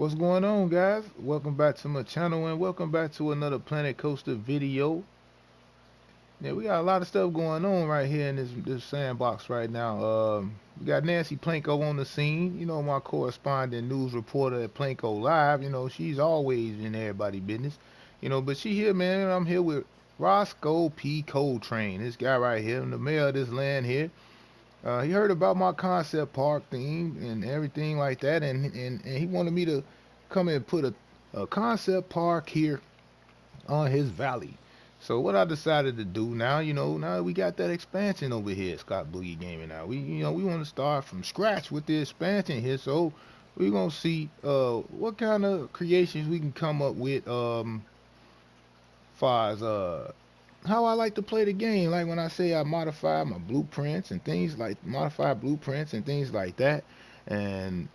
What's going on, guys? Welcome back to my channel and welcome back to another Planet Coaster video. Yeah, we got a lot of stuff going on right here in this sandbox right now. We got Nancy Planko on the scene. You know, my correspondent news reporter at Planko Live. You know, she's always in everybody's business. You know, but she here, man. I'm here with Roscoe P Coltrain. This guy right here, the mayor of this land here. He heard about my concept park theme and everything like that, and he wanted me to come and put a concept park here on his valley. So what I decided to do now, now that we got that expansion over here, Scott Boogie Gaming. Now we want to start from scratch with the expansion here. So we're gonna see what kind of creations we can come up with far as how I like to play the game. Like when I say I modify my blueprints and things like modify blueprints and things like that, and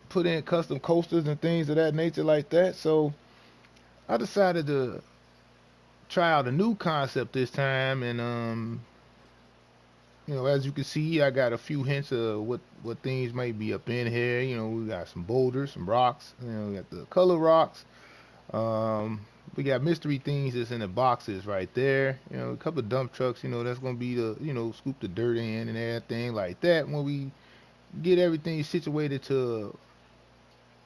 put in custom coasters and things of that nature like that. So I decided to try out a new concept this time, and as you can see, I got a few hints of what things might be up in here. You know, we got some boulders, some rocks. You know, we got the color rocks. Um, we got mystery things that's in the boxes right there. You know, a couple of dump trucks. You know, that's gonna be the scoop the dirt in and everything like that. When we get everything situated to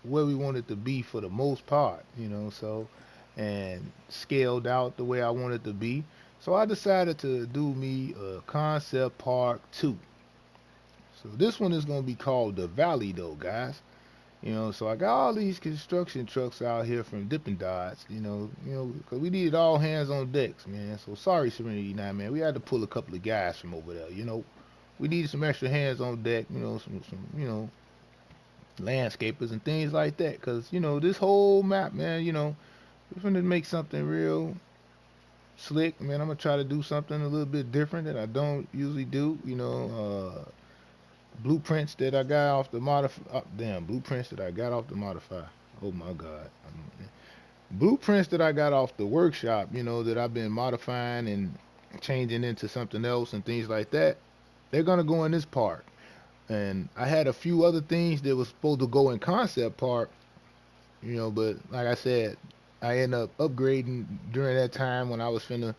where we want it to be for the most part. You know, so and scaled out the way I want it to be. So I decided to do me a concept park 2. So this one is gonna be called the Valley though, guys. You know, so I got all these construction trucks out here from Dippin' Dots. Because we needed all hands on decks, man. So sorry, Serenity 9, man. We had to pull a couple of guys from over there. You know, we needed some extra hands on deck. You know, some landscapers and things like that. Because this whole map, man. We're gonna make something real slick, man. I'm gonna try to do something a little bit different that I don't usually do. Blueprints that I got off the modify. Blueprints that I got off the modify. Oh my God. Blueprints that I got off the workshop. That I've been modifying and changing into something else and things like that. They're gonna go in this part. And I had a few other things that was supposed to go in concept part. But like I said, I ended up upgrading during that time when I was finna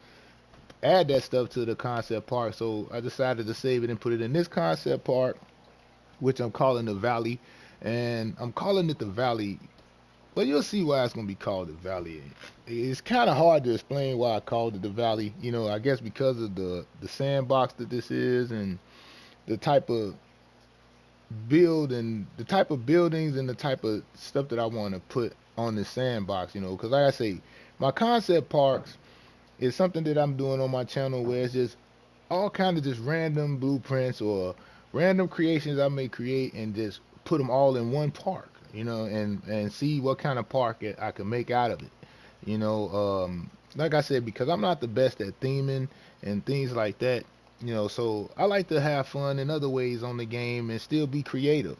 add that stuff to the concept park. So I decided to save it and put it in this concept park, which I'm calling the Valley, and I'm calling it the Valley. But you'll see why it's gonna be called the Valley. It's kind of hard to explain why I called it the Valley. I guess because of the sandbox that this is and the type of build and the type of buildings and the type of stuff that I want to put on this sandbox. Because like I say, my concept parks is something that I'm doing on my channel where it's just all kind of just random blueprints or random creations I may create and just put them all in one park, and see what kind of park I can make out of it. Like I said, because I'm not the best at theming and things like that, so I like to have fun in other ways on the game and still be creative.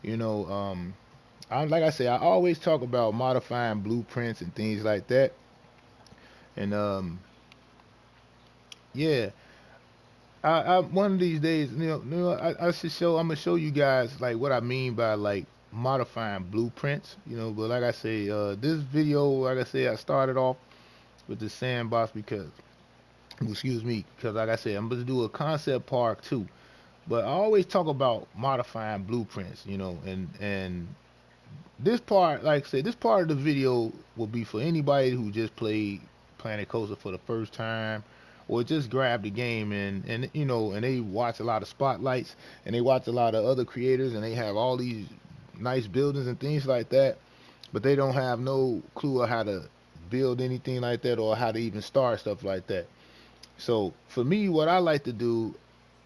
You know, like I say, I always talk about modifying blueprints and things like that. And yeah, I one of these days, I should show. I'm gonna show you guys like what I mean by like modifying blueprints. But like I say, this video, like I say, I started off with the sandbox because, excuse me, because like I said, I'm gonna do a concept park too. But I always talk about modifying blueprints, and this part, like I said, this part of the video will be for anybody who just played Planet Coaster for the first time or just grab the game and they watch a lot of spotlights and they watch a lot of other creators and they have all these nice buildings and things like that, but they don't have no clue of how to build anything like that or how to even start stuff like that. So for me, what I like to do,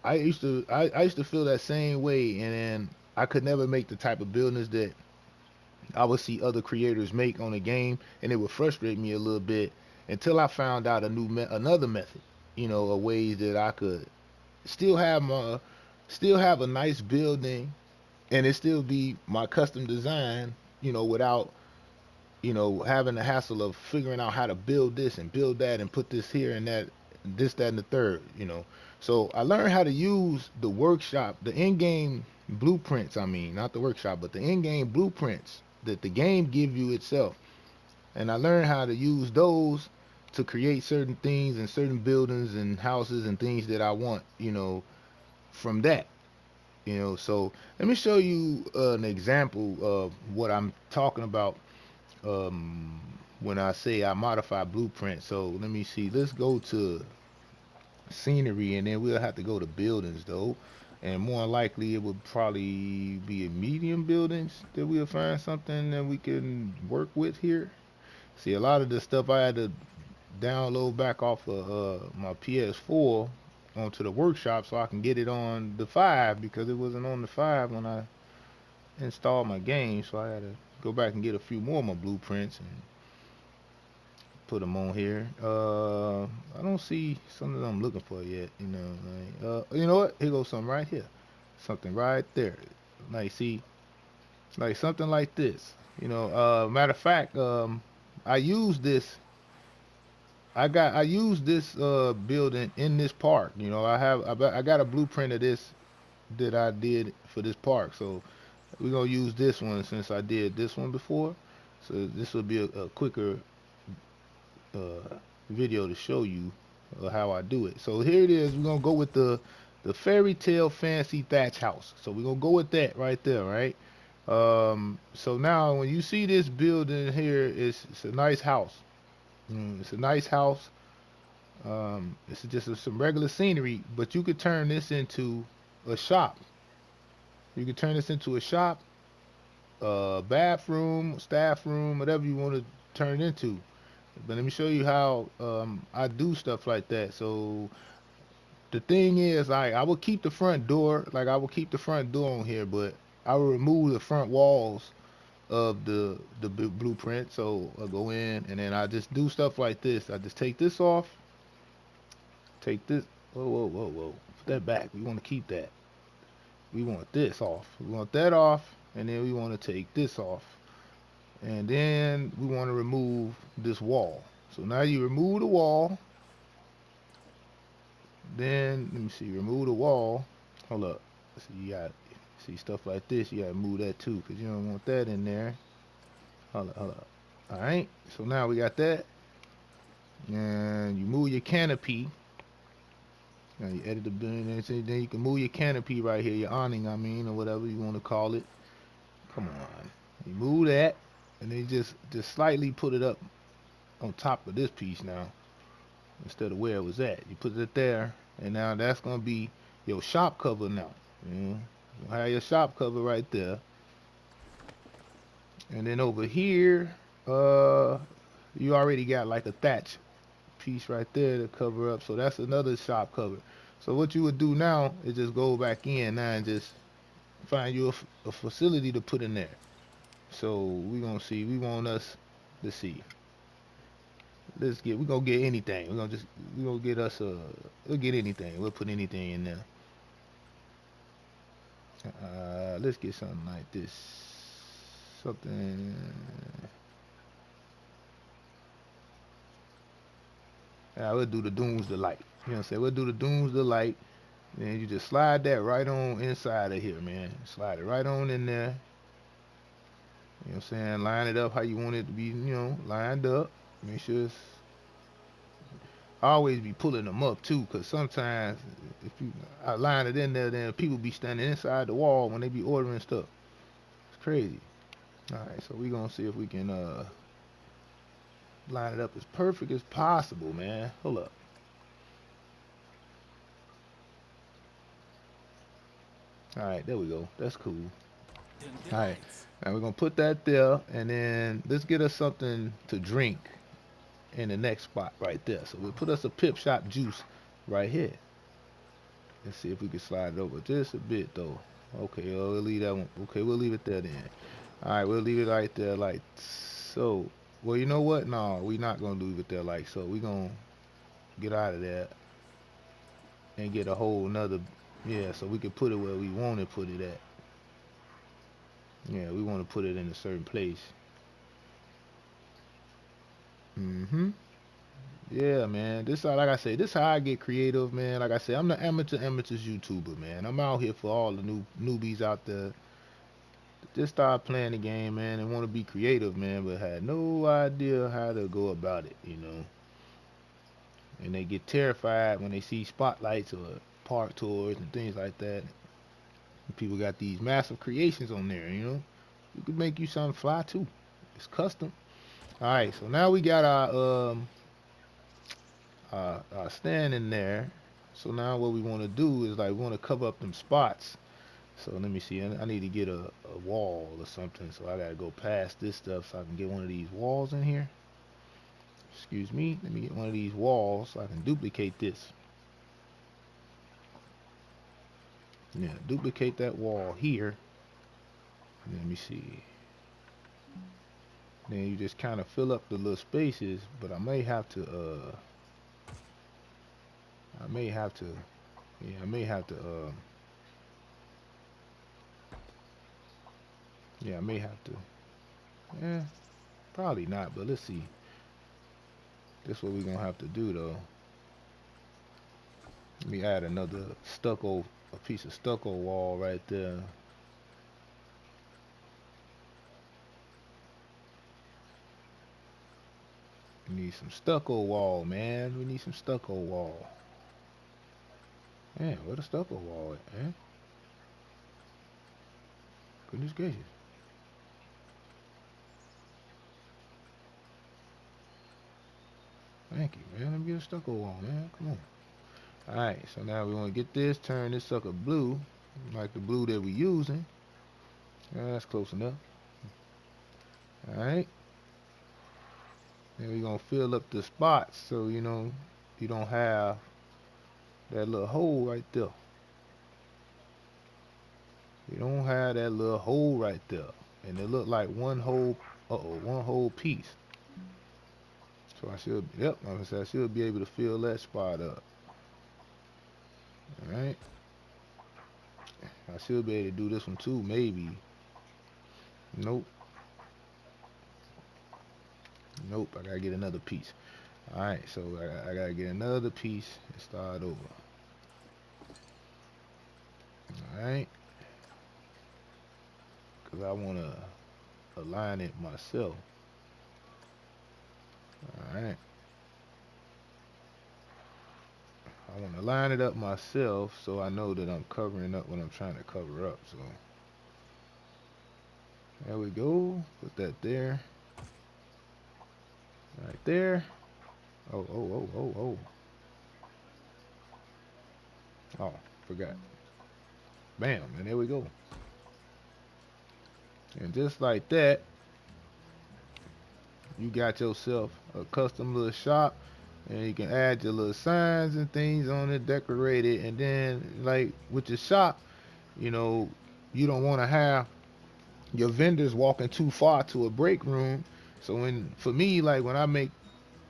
I used to feel that same way, and then I could never make the type of buildings that I would see other creators make on a game, and it would frustrate me a little bit until I found out another method, of ways that I could still have still have a nice building, and it still be my custom design, without having the hassle of figuring out how to build this and build that and put this here and that, this, that, and the third. So I learned how to use the workshop, the in-game. blueprints. I mean, not the workshop, but the in-game blueprints that the game give you itself. And I learned how to use those to create certain things and certain buildings and houses and things that I want. From that. So let me show you an example of what I'm talking about um, when I say I modify blueprint. So let me see. Let's go to scenery, and then we'll have to go to buildings though. And more likely, it would probably be a medium buildings that we'll find something that we can work with here. See, a lot of the stuff I had to download back off of my PS4 onto the workshop so I can get it on the 5 because it wasn't on the 5 when I installed my game. So I had to go back and get a few more of my blueprints and put them on here. I don't see something I'm looking for yet. You know what? Here goes something right here. Something right there. Like, see, like something like this. Matter of fact, I use this I use this building in this park. I got a blueprint of this that I did for this park. So we're gonna use this one since I did this one before. So this will be a quicker video to show you how I do it. So here it is. We're gonna go with the fairy tale fancy thatch house. So we're gonna go with that right there, right? So now when you see this building here, it's a nice house. It's a nice house. It's just some regular scenery, but you could turn this into a shop. You could turn this into a shop, bathroom, staff room, whatever you want to turn it into. But let me show you how I do stuff like that. So the thing is, I will keep the front door, like I will keep the front door on here, but I will remove the front walls of the blueprint. So I'll go in and then I just do stuff like this. I just take this off, take this. Whoa, whoa, whoa, whoa. Put that back. We want to keep that. We want this off. We want that off, and then we want to take this off. And then we want to remove this wall. So now you remove the wall. Then let me see, remove the wall. Hold up. See, you got see stuff like this. You gotta move that too, cause you don't want that in there. Hold up, hold up. All right. So now we got that, and you move your canopy. Now you edit the bin, and then you can move your canopy right here, your awning, I mean, or whatever you want to call it. Come on. You move that, and then just slightly put it up on top of this piece now, instead of where it was at. You put it there, and now that's gonna be your shop cover now. You have your shop cover right there, and then over here, uh, you already got like a thatch piece right there to cover up. So that's another shop cover. So what you would do now is just go back in now and just find you a facility to put in there. So we gonna see. We want us. Let's see. We're gonna get anything. We're gonna get us we'll get anything. We'll put anything in there. Let's get something like this. Something. We'll do the Dooms Delight. You know what I'm saying? We'll do the Dooms Delight. And you just slide that right on inside of here, man. Slide it right on in there. You know what I'm saying? Line it up how you want it to be, lined up. Make sure it's I always be pulling them up too, cause sometimes if you I line it in there, then people be standing inside the wall when they be ordering stuff. It's crazy. All right, so we gonna see if we can line it up as perfect as possible, man. Hold up. All right, there we go. That's cool. All right, now we're gonna put that there, and then let's get us something to drink in the next spot right there. So we'll put us a Pip Shop juice right here. Let's see if we can slide it over just a bit though. Okay, we'll leave that one. Okay, we'll leave it there then. All right, we'll leave it right there like so. Well, you know what? No, we're not gonna leave it there like so. We're gonna get out of there and get a whole nother. Yeah, so we can put it where we want to put it at. Yeah, we want to put it in a certain place. Mm-hmm. Yeah, man. This how, like I say, this how I get creative, man. Like I say, I'm the amateurs YouTuber, man. I'm out here for all the newbies out there. Just start playing the game, man, and want to be creative, man, but had no idea how to go about it, And they get terrified when they see spotlights or park tours and things like that. People got these massive creations on there. You could make you something fly too. It's custom. All right, so now we got our stand in there. So now what we want to do is like we want to cover up them spots. So let me see. I need to get a wall or something. So I gotta go past this stuff so I can get one of these walls in here. Excuse me. Let me get one of these walls so I can duplicate this. Yeah, duplicate that wall here. Let me see. Then you just kind of fill up the little spaces, but I may have to, yeah, I may have to, yeah, I may have to, yeah, probably not, but let's see. This is what we're gonna have to do though. Let me add another a piece of stucco wall right there. We need some stucco wall, man. We need some stucco wall. Man, where the stucco wall at, man? Goodness gracious. Thank you, man. Let me get a stucco wall, man. Come on. Alright, so now we want to get this, turn this sucker blue, like the blue that we're using. Yeah, that's close enough. Alright. Then we're going to fill up the spots so, you don't have that little hole right there. You don't have that little hole right there. And it look like one whole piece. So like I said, I should be able to fill that spot up. Alright. I should be able to do this one too, maybe. Nope. Nope, I gotta get another piece. Alright, so I gotta get another piece and start over. Alright. Because I want to align it myself. Alright. I want to line it up myself so I know that I'm covering up what I'm trying to cover up. So there we go. Put that there. Right there. Oh, oh, oh, oh, oh. Oh, forgot. Bam, and there we go. And just like that, you got yourself a custom little shop, and you can add your little signs and things on it, decorate it, and then like with your shop, you know, you don't want to have your vendors walking too far to a break room. So for me, like when I make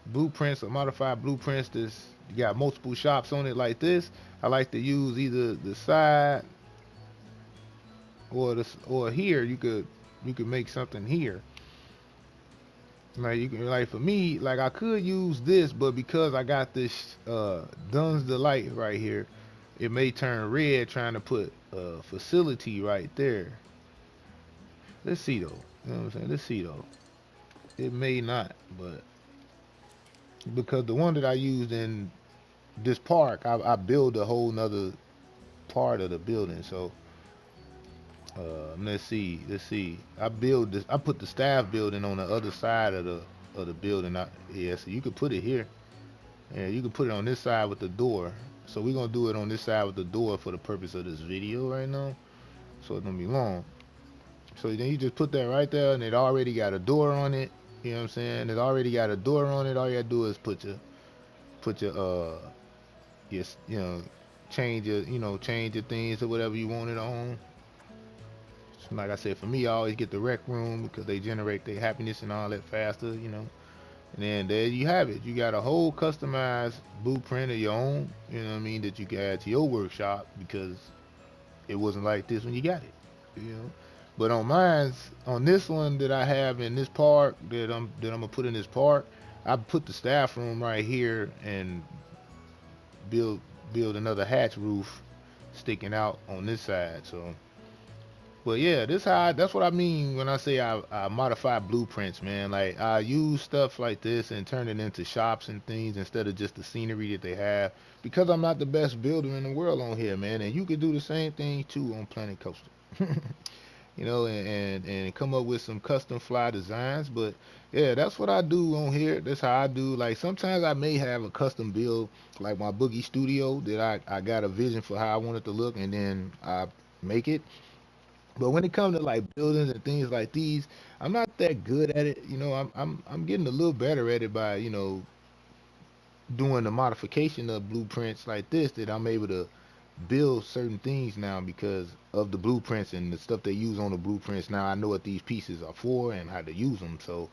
blueprints or modified blueprints that's got multiple shops on it like this, I like to use either the side or here. You could make something here. Like you can like for me, like I could use this, but because I got this Duns Delight right here, it may turn red trying to put facility right there. Let's see though. You know what I'm saying? Let's see though. It may not, but because the one that I used in this park, I build a whole nother part of the building. So let's see. I build this. I put the staff building on the other side of the building. Yeah, so you could put it here. Yeah, you can put it on this side with the door. So we're gonna do it on this side with the door for the purpose of this video right now. So it's gonna be long. So then you just put that right there, and it already got a door on it. You know what I'm saying? It already got a door on it. All you gotta do is put your change your things or whatever you want it on. So like I said, for me, I always get the rec room because they generate their happiness and all that faster. And then there you have it. You got a whole customized blueprint of your own, you know what I mean, that you can add to your workshop because it wasn't like this when you got it. But on this one that I have in this park that I'm gonna put in this park, I put the staff room right here and build build another hatch roof sticking out on this side. So, but yeah, that's what I mean when I say I modify blueprints, man. Like I use stuff like this and turn it into shops and things instead of just the scenery that they have. Because I'm not the best builder in the world on here, man. And you could do the same thing too on Planet Coaster. And come up with some custom fly designs. But yeah, that's what I do on here. That's how I do. Like sometimes I may have a custom build, like my Boogie Studio, that I got a vision for how I want it to look, and then I make it. But when it comes to like buildings and things like these, I'm not that good at it. I'm getting a little better at it by doing the modification of blueprints like this, that I'm able to build certain things now because of the blueprints and the stuff they use on the blueprints. Now I know what these pieces are for and how to use them. So,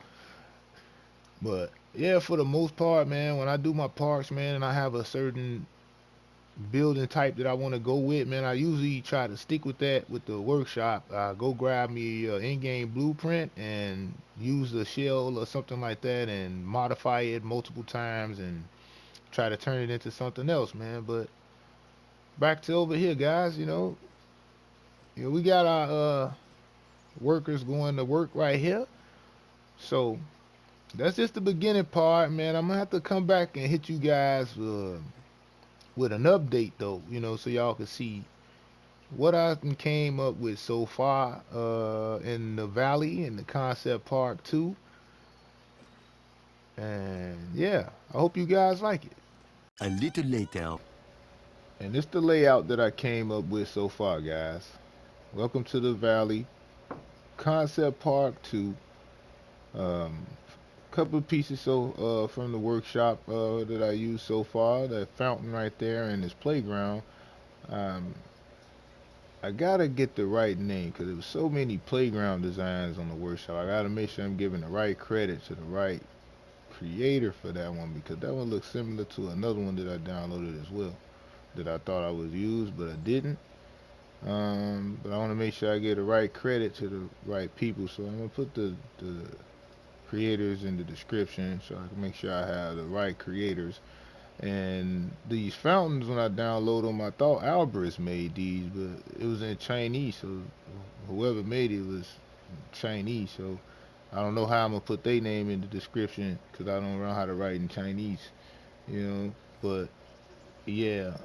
but yeah, for the most part, man, when I do my parks, man, and I have a certain building type that I want to go with, man, I usually try to stick with that with the workshop. I go grab me an in-game blueprint and use the shell or something like that and modify it multiple times and try to turn it into something else, man. But back to over here, guys. We got our workers going to work right here. So that's just the beginning part, man. I'm gonna have to come back and hit you guys with an update though, so y'all can see what I came up with so far in the valley in the concept park too. And yeah, I hope you guys like it. A little later. And it's the layout that I came up with so far, guys. Welcome to the valley concept park 2. Um, Couple of pieces from the workshop that I used so far. That fountain right there and this playground. Um, I gotta get the right name because there was so many playground designs on the workshop. I gotta make sure I'm giving the right credit to the right creator for that one because that one looks similar to another one that I downloaded as well that I thought I was used but I didn't. But I want to make sure I give the right credit to the right people, so I'm gonna put the creators in the description so I can make sure I have the right creators. And these fountains, when I download them, I thought Alvarez made these, but it was in Chinese, so whoever made it was Chinese. So I don't know how I'm gonna put their name in the description because I don't know how to write in Chinese, you know. But yeah,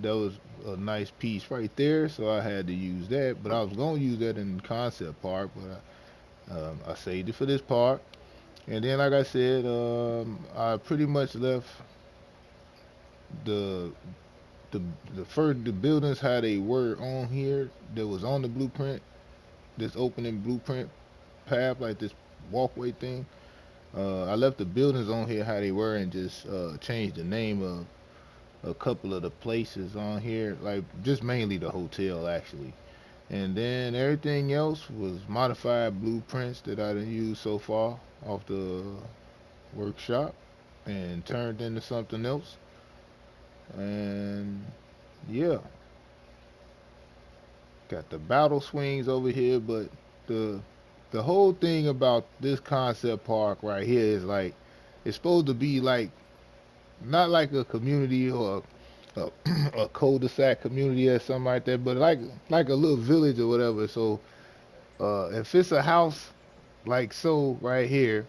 that was a nice piece right there, so I had to use that. But I was gonna use that in concept park, but I saved it for this part. And then, like I said, I pretty much left the the the buildings how they were on here that was on the blueprint, this opening blueprint path, like this walkway thing. I left the buildings on here how they were and just changed the name of a couple of the places on here, like just mainly the hotel actually. And then everything else was modified blueprints that I done used so far off the workshop and turned into something else. And yeah, got the battle swings over here, but the the whole thing about this concept park right here is like it's supposed to be like not like a community or a, a cul-de-sac community or something like that, but like a little village or whatever. So if it's a house like so right here,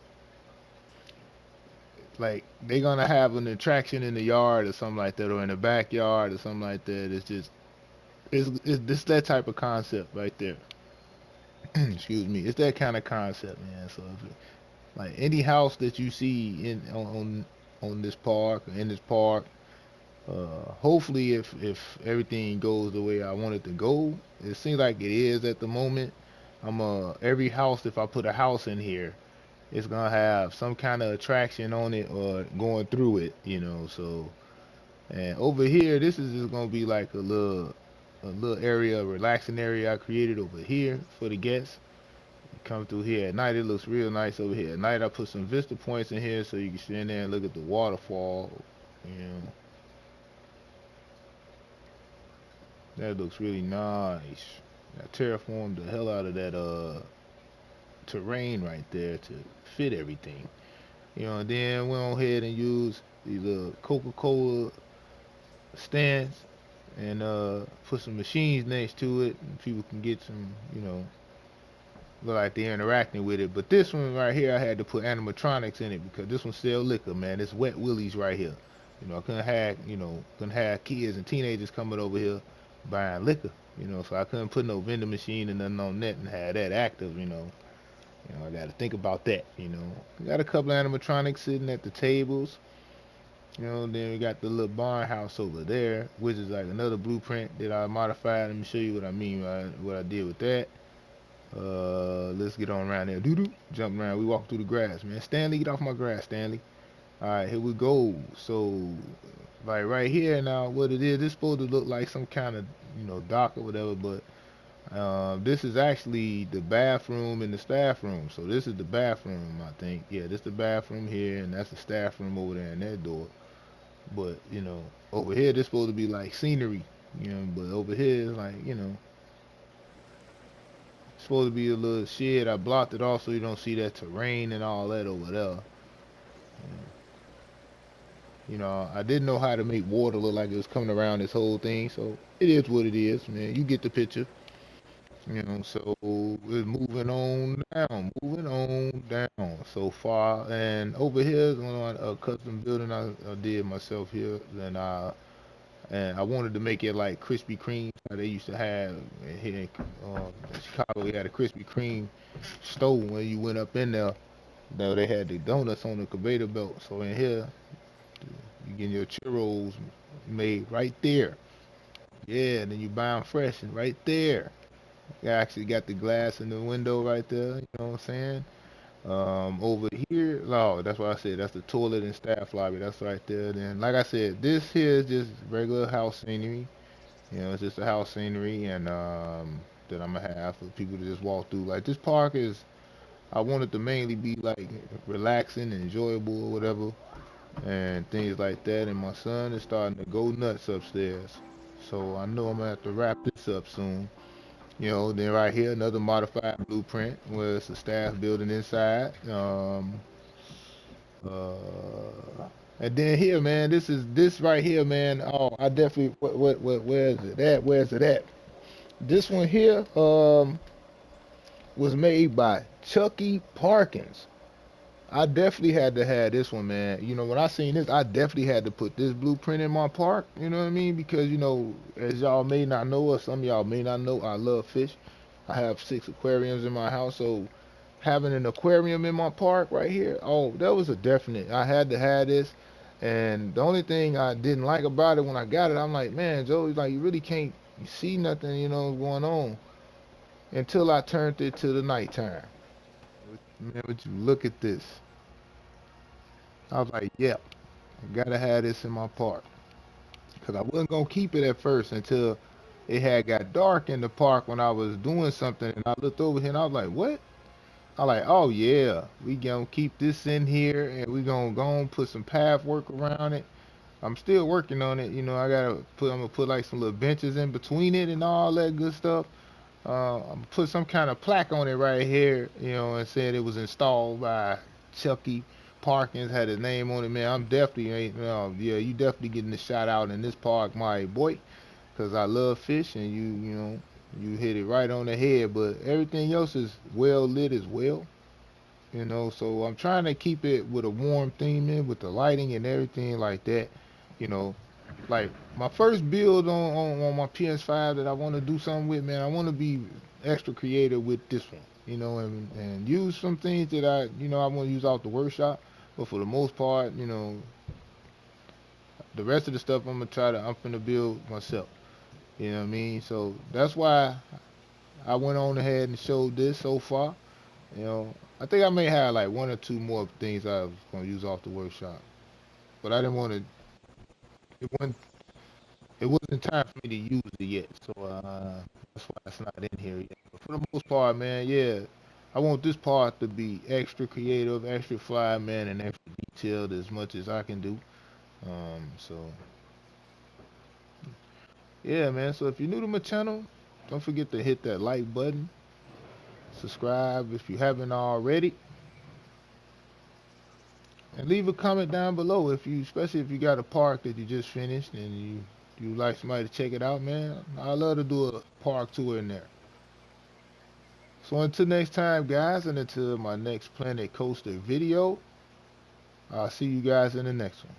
like they're gonna have an attraction in the yard or something like that, or in the backyard or something like that. It's this that type of concept right there. Excuse me. It's that kind of concept, man. So if, like any house that you see on this park or in this park, hopefully if everything goes the way I want it to go, it seems like it is at the moment. I'm every house if I put a house in here, it's gonna have some kind of attraction on it or going through it, So and over here, this is just gonna be like a little area, a relaxing area I created over here for the guests. Come through here at night, it looks real nice over here. At night, I put some vista points in here so you can stand there and look at the waterfall. You know, that looks really nice. I terraformed the hell out of that terrain right there to fit everything. And then went on ahead and used these Coca-Cola stands and put some machines next to it, and people can get some, look like they're interacting with it. But this one right here, I had to put animatronics in it because this one sell liquor, man. It's Wet Willies right here. I couldn't have kids and teenagers coming over here buying liquor. So I couldn't put no vending machine and nothing on that and have that active. I got to think about that. Got a couple of animatronics sitting at the tables. Then we got the little barn house over there, which is like another blueprint that I modified. Let me show you what I mean by what I did with that. Let's get on around there. Doo doo. Jump around. We walk through the grass, man. Stanley, get off my grass, Stanley. All right, here we go. So, like right here now, what it is, it's supposed to look like some kind of, dock or whatever, but this is actually the bathroom and the staff room. So this is the bathroom, I think. Yeah, this is the bathroom here, and that's the staff room over there in that door. But over here, this supposed to be like scenery. But over here, it's like, supposed to be a little shed. I blocked it off so you don't see that terrain and all that over there. I didn't know how to make water look like it was coming around this whole thing, so it is what it is, man. You get the picture. So we're moving on down so far. And over here is on a custom building I did myself here. And I wanted to make it like Krispy Kreme. How they used to have here in Chicago. We had a Krispy Kreme store when you went up in there. Now they had the donuts on the conveyor belt. So in here, you getting your churros made right there. Yeah, and then you buy them fresh and right there. You actually got the glass in the window right there. You know what I'm saying? Over here, no, that's what I said. That's the toilet and staff lobby. That's right there. Then, like I said, this here is just regular house scenery. It's just a house scenery, and that I'm gonna have for people to just walk through. Like this park is, I want it to mainly be like relaxing and enjoyable or whatever, and things like that. And my son is starting to go nuts upstairs, so I know I'm gonna have to wrap this up soon. Then right here another modified blueprint where it's a staff building inside. And then here, man, this right here, man. Oh, I definitely what where is it at? Where is it at? This one here was made by Chucky Parkins. I definitely had to have this one, man. When I seen this, I definitely had to put this blueprint in my park. You know what I mean? Because as y'all may not know, or some of y'all may not know, I love fish. I have 6 aquariums in my house, so having an aquarium in my park right here, oh, that was a definite. I had to have this. And the only thing I didn't like about it when I got it, I'm like, man, Joe, like you really can't see nothing, going on until I turned it to the nighttime. Man, would you look at this? I was like, yep, I gotta have this in my park. Cause I wasn't gonna keep it at first until it had got dark in the park when I was doing something, and I looked over here and I was like, what? I like, oh yeah, we gonna keep this in here, and we gonna go and put some path work around it. I'm still working on it. I'm gonna put like some little benches in between it and all that good stuff. I'm put some kind of plaque on it right here, and said it was installed by Chucky Parkins, had his name on it. Man, I'm definitely, yeah, you definitely getting the shout out in this park, my boy, because I love fish, and you hit it right on the head. But everything else is well lit as well. So I'm trying to keep it with a warm theme in with the lighting and everything like that. You know, like my first build on my PS5 that I want to do something with, man. I want to be extra creative with this one, and use some things that I want to use off the workshop. But for the most part, the rest of the stuff I'm gonna build myself. You know what I mean? So that's why I went on ahead and showed this so far. You know, I think I may have like one or two more things I was gonna use off the workshop, but I didn't want to. It wasn't. It wasn't time for me to use it yet, so that's why it's not in here yet. But for the most part, man, yeah, I want this part to be extra creative, extra fly, man, and extra detailed as much as I can do. So yeah, man. So if you're new to my channel, don't forget to hit that like button, subscribe if you haven't already. And leave a comment down below if you, especially if you got a park that you just finished and you like somebody to check it out, man. I love to do a park tour in there. So until next time, guys, and until my next Planet Coaster video, I'll see you guys in the next one.